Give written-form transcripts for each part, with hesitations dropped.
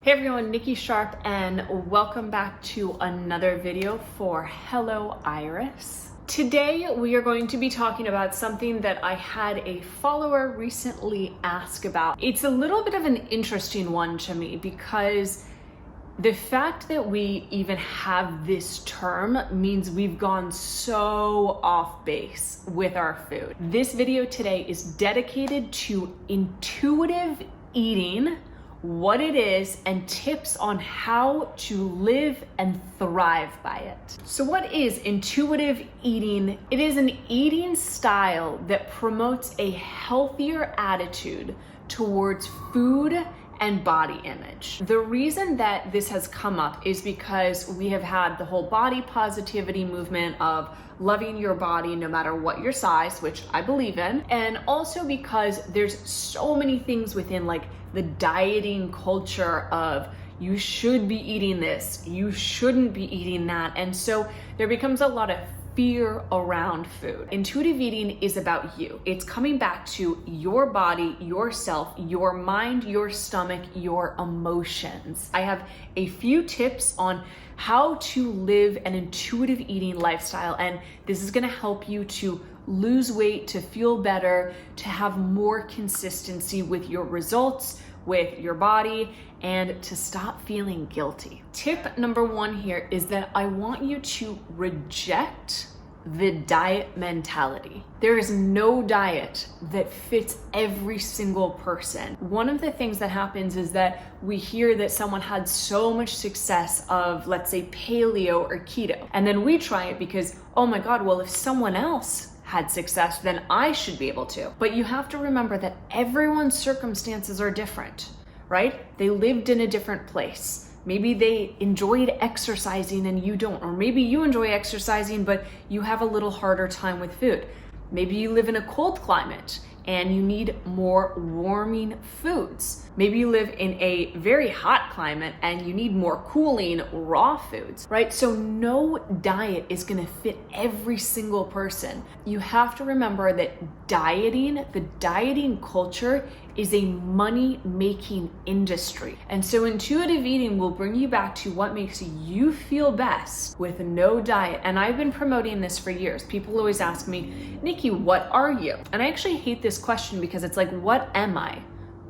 Hey everyone, Nikki Sharp, and welcome back to another video for Hello Iris. Today we are going to be talking about something that I had a follower recently ask about. It's a little bit of an interesting one to me because the fact that we even have this term means we've gone so off base with our food. This video today is dedicated to intuitive eating, what it is, and tips on how to live and thrive by it. So what is intuitive eating? It is an eating style that promotes a healthier attitude towards food and body image. The reason that this has come up is because we have had the whole body positivity movement of loving your body no matter what your size, which I believe in, and also because there's so many things within like the dieting culture of you should be eating this, you shouldn't be eating that, and so there becomes a lot of fear around food. Intuitive eating is about you. It's coming back to your body, yourself, your mind, your stomach, your emotions. I have a few tips on how to live an intuitive eating lifestyle, and this is gonna help you to lose weight, to feel better, to have more consistency with your results, with your body, and to stop feeling guilty. Tip number one here is that I want you to reject the diet mentality. There is no diet that fits every single person. One of the things that happens is that we hear that someone had so much success of, let's say, paleo or keto, and then we try it because, oh my God, well, if someone else had success, then I should be able to. But you have to remember that everyone's circumstances are different, right? They lived in a different place. Maybe they enjoyed exercising and you don't, or maybe you enjoy exercising, but you have a little harder time with food. Maybe you live in a cold climate and you need more warming foods. Maybe you live in a very hot climate and you need more cooling raw foods, right? So no diet is gonna fit every single person. You have to remember that dieting, the dieting culture is a money-making industry. And so intuitive eating will bring you back to what makes you feel best with no diet. And I've been promoting this for years. People always ask me, Nikki, what are you? And I actually hate this question because it's like, what am I?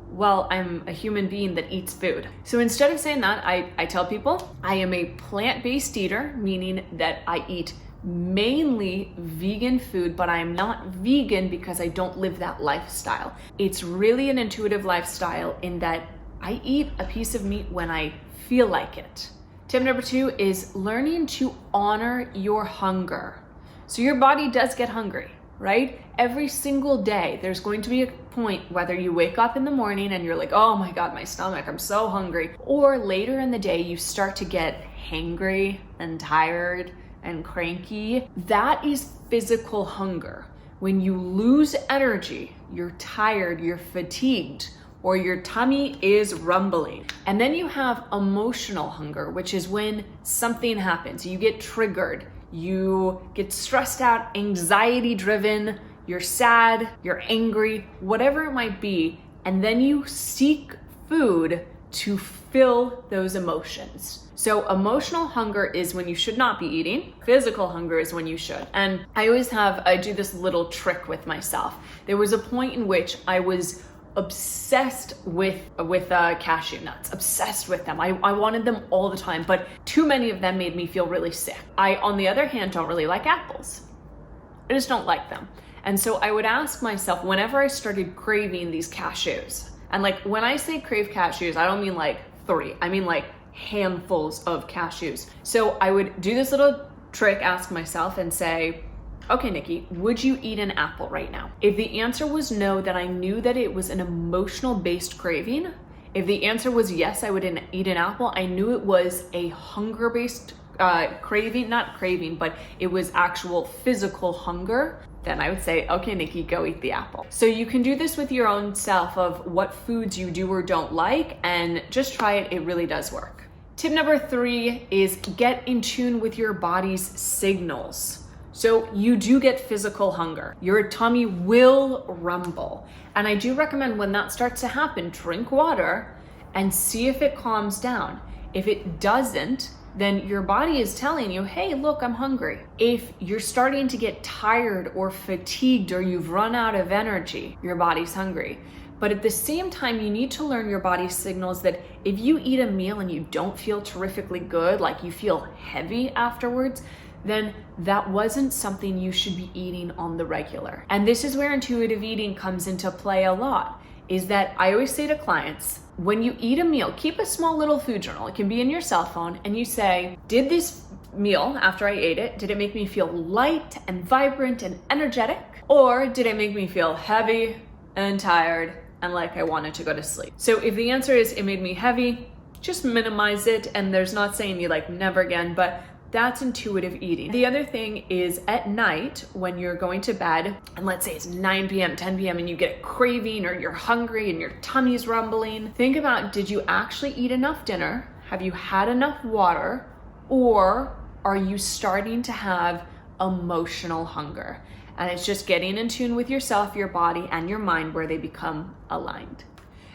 Well, I'm a human being that eats food. So instead of saying that, I tell people I am a plant-based eater, meaning that I eat mainly vegan food, but I'm not vegan because I don't live that lifestyle. It's really an intuitive lifestyle in that I eat a piece of meat when I feel like it. Tip number two is learning to honor your hunger. So your body does get hungry, right? Every single day, there's going to be a point, whether you wake up in the morning and you're like, oh my God, my stomach, I'm so hungry. Or later in the day, you start to get hangry and tired and cranky. That is physical hunger. When you lose energy, you're tired, you're fatigued, or your tummy is rumbling. And then you have emotional hunger, which is when something happens. You get triggered, you get stressed out, anxiety driven, you're sad, you're angry, whatever it might be. And then you seek food to fill those emotions. So emotional hunger is when you should not be eating. Physical hunger is when you should. And I do this little trick with myself. There was a point in which I was obsessed with cashew nuts, obsessed with them. I wanted them all the time, but too many of them made me feel really sick. I, on the other hand, don't really like apples. I just don't like them. And so I would ask myself, whenever I started craving these cashews, and like when I say crave cashews, I don't mean like 3, I mean like handfuls of cashews. So I would do this little trick, ask myself and say, okay, Nikki, would you eat an apple right now? If the answer was no, then I knew that it was an emotional based craving. If the answer was yes, I would eat an apple, I knew it was a hunger based craving, not craving, but it was actual physical hunger. Then I would say, okay, Nikki, go eat the apple. So you can do this with your own self of what foods you do or don't like, and just try it. It really does work. Tip number 3 is get in tune with your body's signals. So you do get physical hunger. Your tummy will rumble. And I do recommend when that starts to happen, drink water and see if it calms down. If it doesn't, then your body is telling you, hey, look, I'm hungry. If you're starting to get tired or fatigued or you've run out of energy, your body's hungry. But at the same time, you need to learn your body's signals that if you eat a meal and you don't feel terrifically good, like you feel heavy afterwards, then that wasn't something you should be eating on the regular. And this is where intuitive eating comes into play a lot, is that I always say to clients, when you eat a meal, keep a small little food journal. It can be in your cell phone, and you say, did this meal, after I ate it, did it make me feel light and vibrant and energetic? Or did it make me feel heavy and tired and like I wanted to go to sleep? So if the answer is it made me heavy, just minimize it. And there's not saying you like never again, but that's intuitive eating. The other thing is at night when you're going to bed, and let's say it's 9 p.m., 10 p.m., and you get a craving or you're hungry and your tummy's rumbling, think about, did you actually eat enough dinner? Have you had enough water? Or are you starting to have emotional hunger? And it's just getting in tune with yourself, your body, and your mind where they become aligned.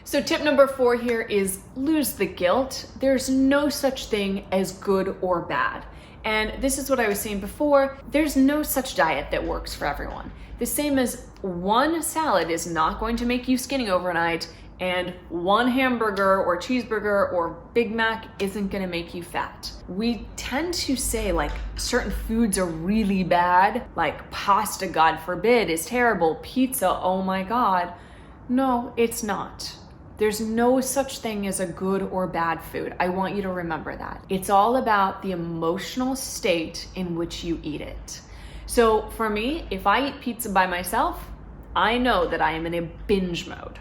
So tip number 4 here is lose the guilt. There's no such thing as good or bad. And this is what I was saying before, there's no such diet that works for everyone. The same as one salad is not going to make you skinny overnight, and one hamburger or cheeseburger or Big Mac isn't gonna make you fat. We tend to say like certain foods are really bad, like pasta, God forbid, is terrible, pizza, oh my God. No, it's not. There's no such thing as a good or bad food. I want you to remember that. It's all about the emotional state in which you eat it. So for me, if I eat pizza by myself, I know that I am in a binge mode,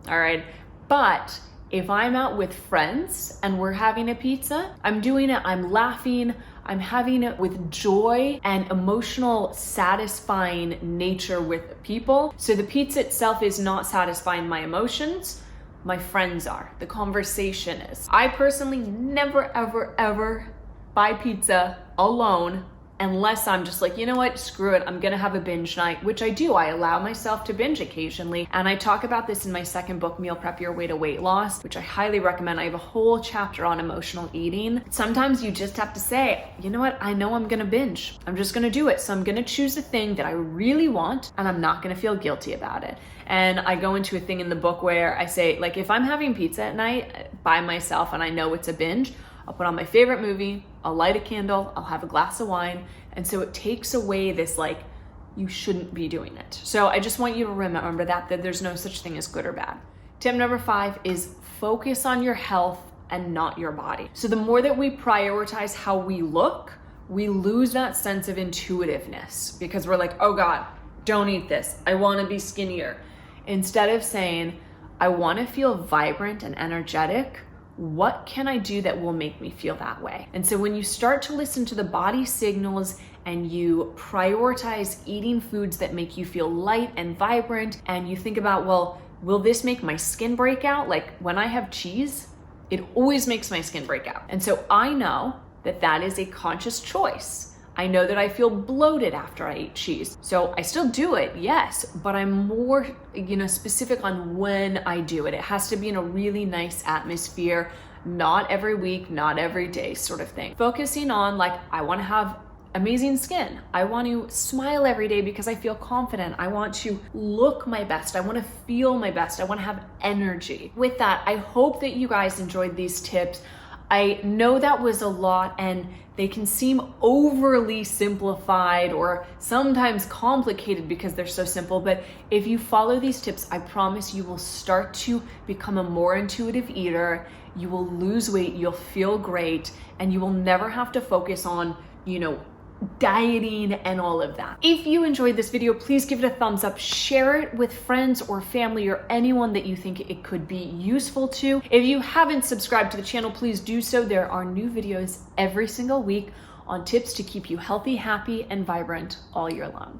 all right? But if I'm out with friends and we're having a pizza, I'm doing it, I'm laughing, I'm having it with joy and emotional satisfying nature with people. So the pizza itself is not satisfying my emotions, my friends are, the conversation is. I personally never, ever, ever buy pizza alone unless I'm just like, you know what, screw it, I'm gonna have a binge night, which I do. I allow myself to binge occasionally. And I talk about this in my second book, Meal Prep Your Way to Weight Loss, which I highly recommend. I have a whole chapter on emotional eating. Sometimes you just have to say, you know what, I know I'm gonna binge. I'm just gonna do it. So I'm gonna choose the thing that I really want, and I'm not gonna feel guilty about it. And I go into a thing in the book where I say, like, if I'm having pizza at night by myself and I know it's a binge, I'll put on my favorite movie, I'll light a candle, I'll have a glass of wine. And so it takes away this, like, you shouldn't be doing it. So I just want you to remember that there's no such thing as good or bad. Tip number 5 is focus on your health and not your body. So the more that we prioritize how we look, we lose that sense of intuitiveness because we're like, oh God, don't eat this. I want to be skinnier. Instead of saying, I want to feel vibrant and energetic, what can I do that will make me feel that way? And so when you start to listen to the body signals and you prioritize eating foods that make you feel light and vibrant, and you think about, well, will this make my skin break out? Like when I have cheese, it always makes my skin break out. And so I know that that is a conscious choice. I know that I feel bloated after I eat cheese. So I still do it, yes, but I'm more, specific on when I do it. It has to be in a really nice atmosphere, not every week, not every day sort of thing. Focusing on like, I want to have amazing skin. I want to smile every day because I feel confident. I want to look my best. I want to feel my best. I want to have energy. With that, I hope that you guys enjoyed these tips. I know that was a lot and they can seem overly simplified or sometimes complicated because they're so simple, but if you follow these tips, I promise you will start to become a more intuitive eater. You will lose weight, you'll feel great, and you will never have to focus on, dieting and all of that. If you enjoyed this video, please give it a thumbs up, share it with friends or family or anyone that you think it could be useful to. If you haven't subscribed to the channel, please do so. There are new videos every single week on tips to keep you healthy, happy, and vibrant all year long.